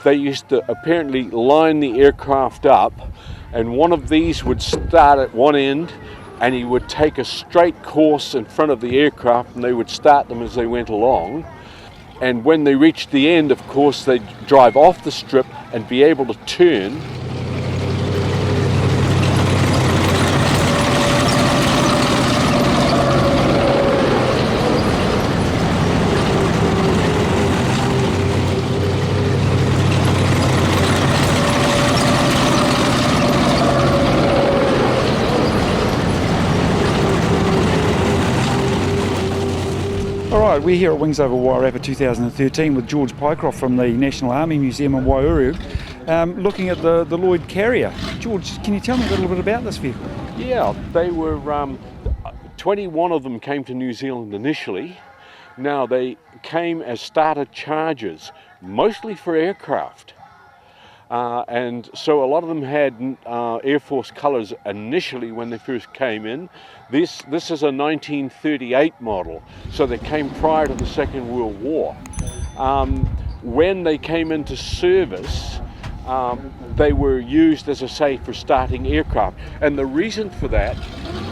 they used to apparently line the aircraft up, and one of these would start at one end, and he would take a straight course in front of the aircraft, and they would start them as they went along. And when they reached the end, of course, they'd drive off the strip and be able to turn. Alright, we're here at Wings Over Wairarapa 2013 with George Pycroft from the National Army Museum in Waiouru, looking at the Loyd Carrier. George, can you tell me a little bit about this vehicle? Yeah, they were, 21 of them came to New Zealand initially. Now they came as starter charges, mostly for aircraft. And so a lot of them had Air Force colours initially when they first came in. This is a 1938 model, so they came prior to the Second World War. When they came into service, they were used, as I say, for starting aircraft. And the reason for that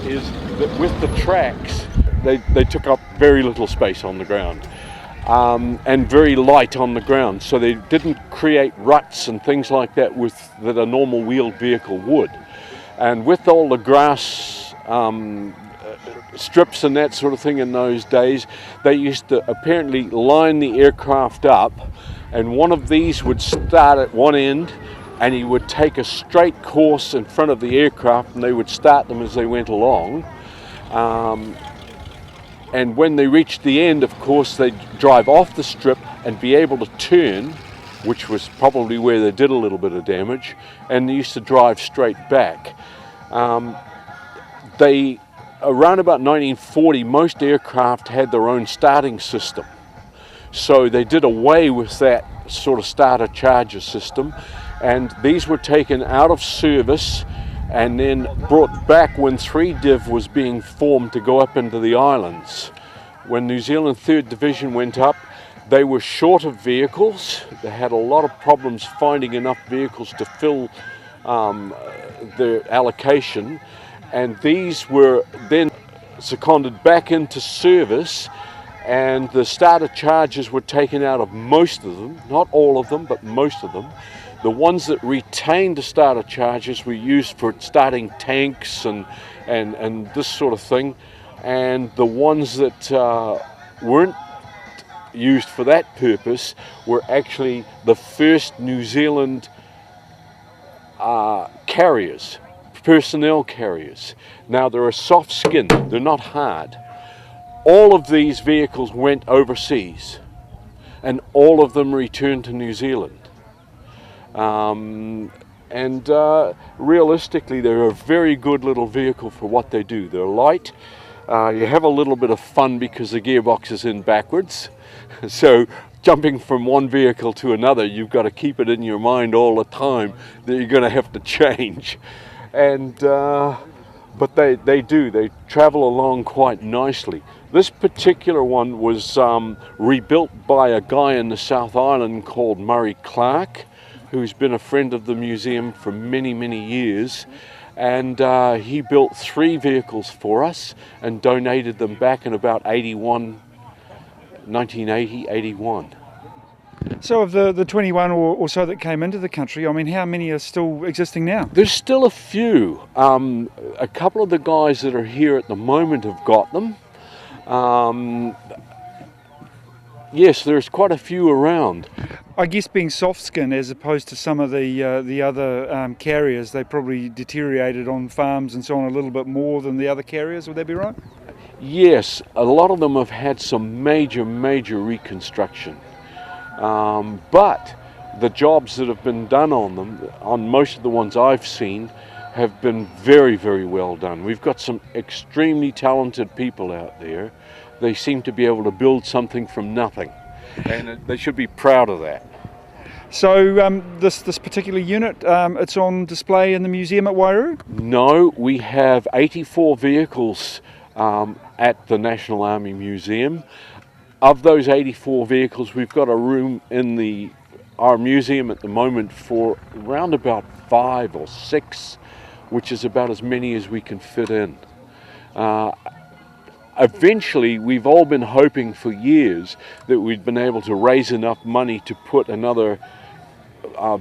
is that with the tracks, they took up very little space on the ground. And very light on the ground, so they didn't create ruts and things like that that a normal wheeled vehicle would. And with all the grass strips and that sort of thing in those days, they used to apparently line the aircraft up, and one of these would start at one end, and he would take a straight course in front of the aircraft, and they would start them as they went along. And when they reached the end, of course, they'd drive off the strip and be able to turn, which was probably where they did a little bit of damage, and they used to drive straight back. Around about 1940, most aircraft had their own starting system. So they did away with that sort of starter charger system, and these were taken out of service and then brought back when 3 Div was being formed to go up into the islands. When New Zealand 3rd Division went up, they were short of vehicles. They had a lot of problems finding enough vehicles to fill their allocation, and these were then seconded back into service, and the starter charges were taken out of most of them, not all of them, but most of them. The ones that retained the starter charges were used for starting tanks and this sort of thing, and the ones that weren't used for that purpose were actually the first New Zealand carriers, personnel carriers. Now they're a soft skin, they're not hard. All of these vehicles went overseas, and all of them returned to New Zealand. Realistically, they're a very good little vehicle for what they do. They're light. You have a little bit of fun because the gearbox is in backwards. So jumping from one vehicle to another, you've got to keep it in your mind all the time that you're going to have to change. But they travel along quite nicely. This particular one was rebuilt by a guy in the South Island called Murray Clark, who's been a friend of the museum for many, many years. And he built 3 vehicles for us and donated them back in about 1980, 81. So of the 21 or so that came into the country, I mean, how many are still existing now? There's still a few. A couple of the guys that are here at the moment have got them. Yes, there's quite a few around. I guess being soft skin as opposed to some of the other carriers, they probably deteriorated on farms and so on a little bit more than the other carriers, would that be right? Yes, a lot of them have had some major reconstruction. But the jobs that have been done on them, on most of the ones I've seen, have been very, very well done. We've got some extremely talented people out there. They seem to be able to build something from nothing, and they should be proud of that. So this particular unit, it's on display in the museum at Waiouru? No, we have 84 vehicles at the National Army Museum. Of those 84 vehicles, we've got a room in the our museum at the moment for around about 5 or 6, which is about as many as we can fit in. Eventually, we've all been hoping for years that we'd been able to raise enough money to put another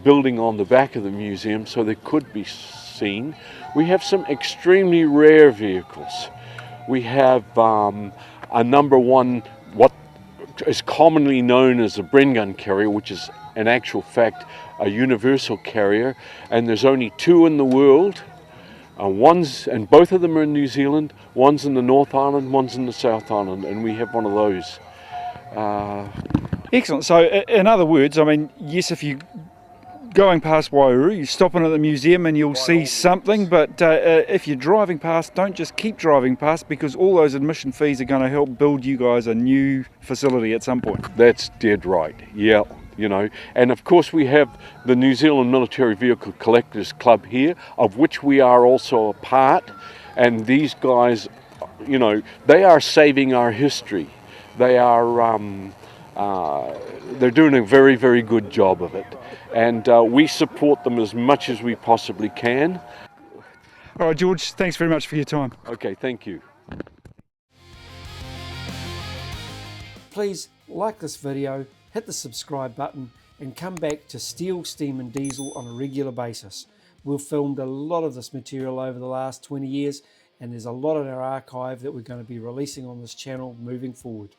building on the back of the museum so they could be seen. We have some extremely rare vehicles. We have a number one, what is commonly known as a Bren gun carrier, which is in actual fact a universal carrier, and there's only 2 in the world. And both of them are in New Zealand. One's in the North Island, one's in the South Island, and we have one of those. Excellent. So in other words, I mean, yes, if you going past Waiouru, you're stopping at the museum and you'll see something, but if you're driving past, don't just keep driving past, because all those admission fees are going to help build you guys a new facility at some point. That's dead right, yeah. You know, and of course we have the New Zealand Military Vehicle Collectors Club here, of which we are also a part, and these guys, you know, they are saving our history. They are they're doing a very, very good job of it, and we support them as much as we possibly can. All right, George, thanks very much for your time. Okay, thank you. Please like this video, hit the subscribe button, and come back to Steel, Steam and Diesel on a regular basis. We've filmed a lot of this material over the last 20 years, and there's a lot in our archive that we're going to be releasing on this channel moving forward.